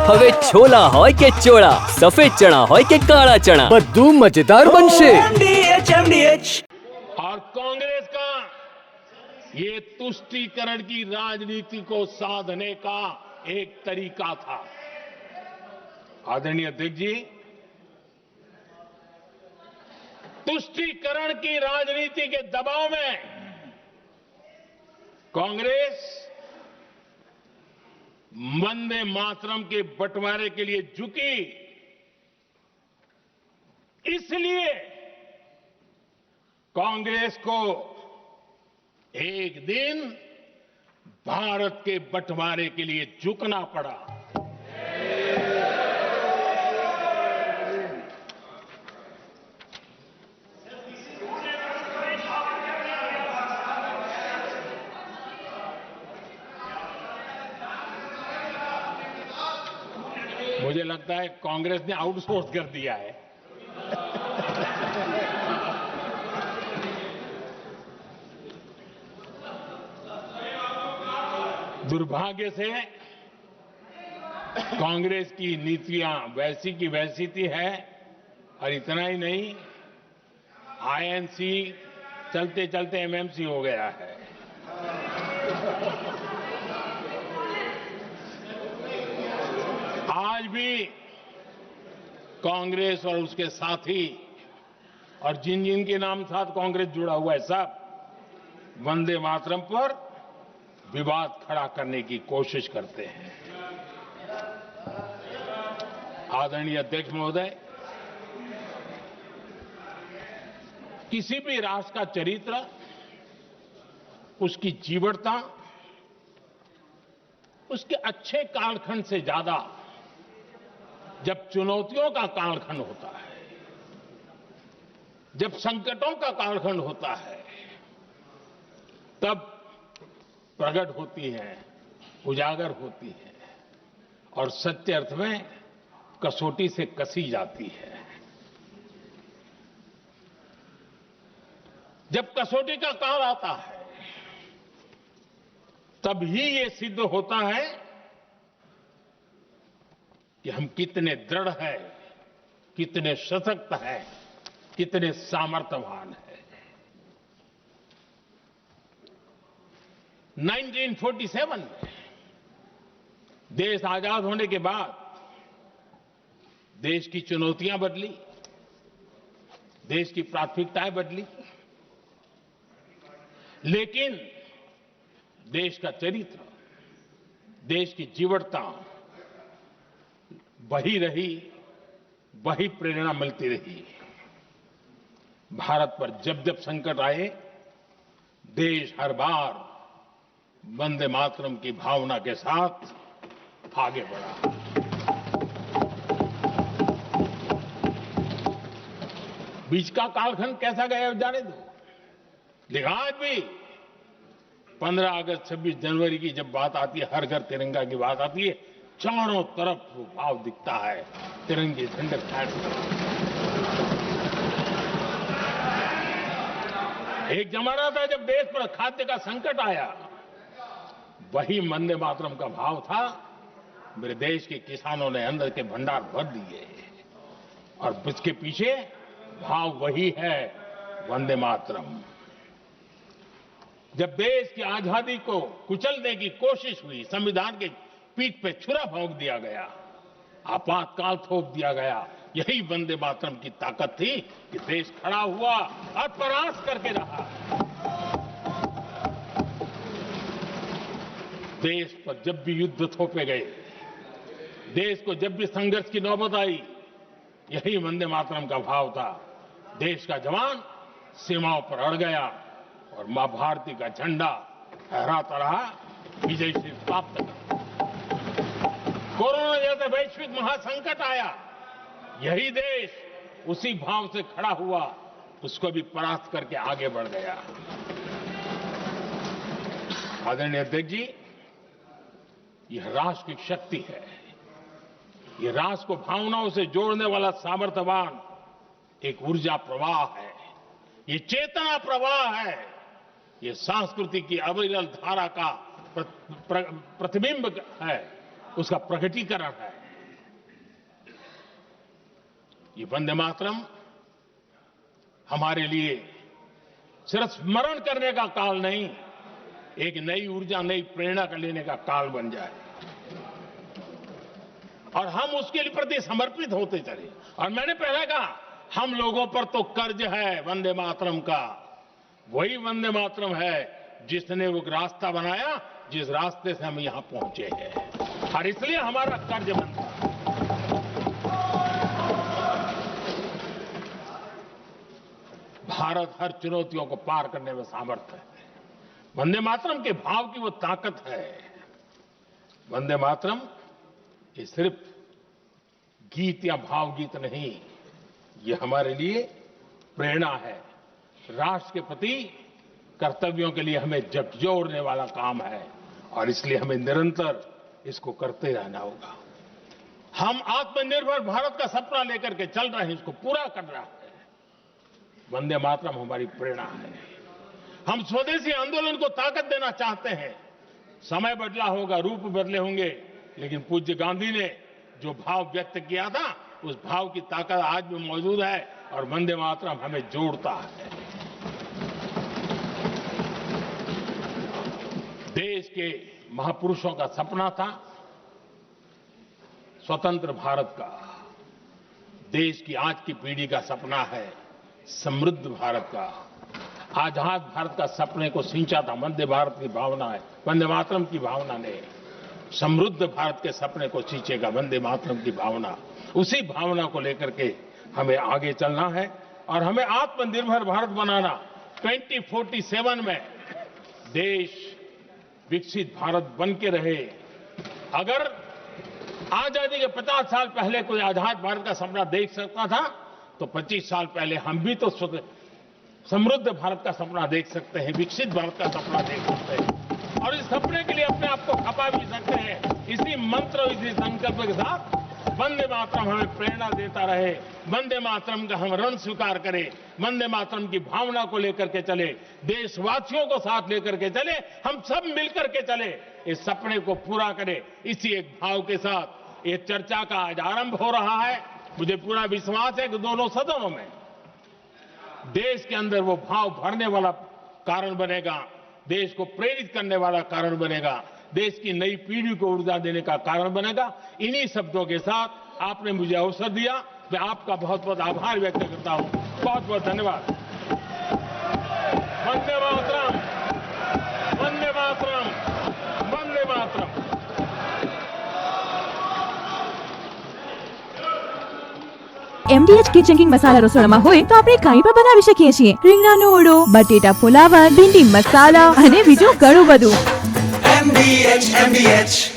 હવે છોલા હોય કે ચોળા, સફેદ ચણા હોય કે કાળા ચણા, બધું મજેદાર બનશે। और कांग्रेस का ये तुष्टीकरण की राजनीति को साधने का एक तरीका था। आदरणीय अध्यक्ष जी, तुष्टीकरण की राजनीति के दबाव में कांग्रेस वंदे मातरम के बंटवारे के लिए झुकी। इसलिए कांग्रेस को एक दिन भारत के बंटवारे के लिए झुकना पड़ा। मुझे लगता है कांग्रेस ने आउटसोर्स कर दिया है। दुर्भाग्य से कांग्रेस की नीतियां वैसी की वैसी थी है, और इतना ही नहीं, आईएनसी चलते चलते एमएमसी हो गया है। आज भी कांग्रेस और उसके साथी और जिन जिन के नाम साथ कांग्रेस जुड़ा हुआ है, सब वंदे मातरम पर विवाद खड़ा करने की कोशिश करते हैं। आदरणीय अध्यक्ष महोदय, किसी भी राष्ट्र का चरित्र, उसकी जीवटता, उसके अच्छे कालखंड से ज्यादा जब चुनौतियों का कालखंड होता है, जब संकटों का कालखंड होता है, तब प्रकट होती है, उजागर होती है और सत्य अर्थ में कसौटी से कसी जाती है। जब कसौटी का काल आता है, तब ही ये सिद्ध होता है कि हम कितने दृढ़ हैं, कितने सशक्त हैं, कितने सामर्थ्यवान हैं। 1947 में देश आजाद होने के बाद देश की चुनौतियां बदली, देश की प्राथमिकताएं बदली, लेकिन देश का चरित्र, देश की जीवटता वही रही, वही प्रेरणा मिलती रही। भारत पर जब जब संकट आए, देश हर बार वंदे मातरम की भावना के साथ आगे बढ़ा। बीच का कालखंड कैसा गया जाने दो, लेकिन आज भी 15 अगस्त 26 जनवरी की जब बात आती है, हर घर तिरंगा की बात आती है, चारों तरफ वो भाव दिखता है, तिरंगे झंडे फहरते हैं। एक जमाना था जब देश पर खाद्य का संकट आया, वही वंदे मातरम का भाव था। मेरे देश के किसानों ने अन्न के भंडार भर दिए, और इसके पीछे भाव वही है, वंदे मातरम। जब देश की आजादी को कुचलने की कोशिश हुई, संविधान के पीठ पे छुरा भोंक दिया गया, आपातकाल थोप दिया गया, यही वंदे मातरम की ताकत थी कि देश खड़ा हुआ और परास्त करके रहा। देश पर जब भी युद्ध थोपे गए, देश को जब भी संघर्ष की नौबत आई, यही वंदे मातरम का भाव था। देश का जवान सीमाओं पर अड़ गया और मां भारती का झंडा फहराता रहा, विजय से प्राप्त कर। कोरोना जैसे वैश्विक महासंकट आया, यही देश उसी भाव से खड़ा हुआ, उसको भी परास्त करके आगे बढ़ गया। आदरणीय अध्यक्ष जी, यह राष्ट्र की शक्ति है, यह राष्ट्र को भावनाओं से जोड़ने वाला सामर्थ्यवान एक ऊर्जा प्रवाह है, ये चेतना प्रवाह है, ये संस्कृति की अविरल धारा का प्रतिबिंब है, उसका प्रकटीकरण है। ये वंदे मातरम हमारे लिए सिर्फ स्मरण करने का काल नहीं, एक नई ऊर्जा, नई प्रेरणा का लेने का काल बन जाए और हम उसके लिए प्रति समर्पित होते चले। और मैंने पहले कहा, हम लोगों पर तो कर्ज है वंदे मातरम का। वही वंदे मातरम है जिसने वो रास्ता बनाया, जिस रास्ते से हम यहां पहुंचे हैं, और इसलिए हमारा कर्ज बनता है। भारत हर चुनौतियों को पार करने में सामर्थ है। वंदे मातरम के भाव की वो ताकत है। वंदे मातरम ये सिर्फ गीत या भावगीत नहीं, ये हमारे लिए प्रेरणा है। राष्ट्र के प्रति कर्तव्यों के लिए हमें झकझोरने वाला काम है और इसलिए हमें निरंतर इसको करते रहना होगा। हम आत्मनिर्भर भारत का सपना लेकर के चल रहे हैं, इसको पूरा कर रहा है। वंदे मातरम हमारी प्रेरणा है। हम स्वदेशी आंदोलन को ताकत देना चाहते हैं। समय बदला होगा, रूप बदले होंगे, लेकिन पूज्य गांधी ने जो भाव व्यक्त किया था, उस भाव की ताकत आज भी मौजूद है और वंदे मातरम हमें जोड़ता है। देश के महापुरुषों का सपना था स्वतंत्र भारत का। देश की आज की पीढ़ी का सपना है समृद्ध भारत का। आजाद भारत का सपने को सिंचा था वंदे भारत की भावना है, वंदे मातरम की भावना ने। समृद्ध भारत के सपने को सिंचेगा वंदे मातरम की भावना। उसी भावना को लेकर के हमें आगे चलना है और हमें आत्मनिर्भर भारत बनाना। 2047 में देश विकसित भारत बन के रहे। अगर आजादी के 50 साल पहले कोई आजाद भारत का सपना देख सकता था, तो 25 साल पहले हम भी तो समृद्ध भारत का सपना देख सकते हैं, विकसित भारत का सपना देख सकते हैं और इस सपने के लिए अपने आप को खपा भी सकते हैं। इसी मंत्र, इसी संकल्प के साथ वंदे मातरम हमें प्रेरणा देता रहे। वंदे मातरम का हम ऋण स्वीकार करें, वंदे मातरम की भावना को लेकर के चले, देशवासियों को साथ लेकर के चले, हम सब मिलकर के चले, इस सपने को पूरा करें। इसी एक भाव के साथ ये चर्चा का आज आरंभ हो रहा है। मुझे पूरा विश्वास है कि दोनों सदनों में देश के अंदर वो भाव भरने वाला कारण बनेगा, देश को प्रेरित करने वाला कारण बनेगा, देश की नई पीढ़ी को ऊर्जा देने का कारण बनेगा। इन्हीं शब्दों के साथ आपने मुझे अवसर दिया, मैं आपका बहुत बहुत आभार व्यक्त करता हूं। बहुत बहुत धन्यवाद। Vande Mataram, Vande Mataram, Vande Mataram. MDH kitchen king મસાલા રસોડામાં હોય તો આપણે કાંઈ પણ બનાવી શકીએ છીએ. રીંગણાનો ઓળો, બટેટા ફુલાવર, ભીંડી મસાલા અને બીજું ઘણું બધું. MDH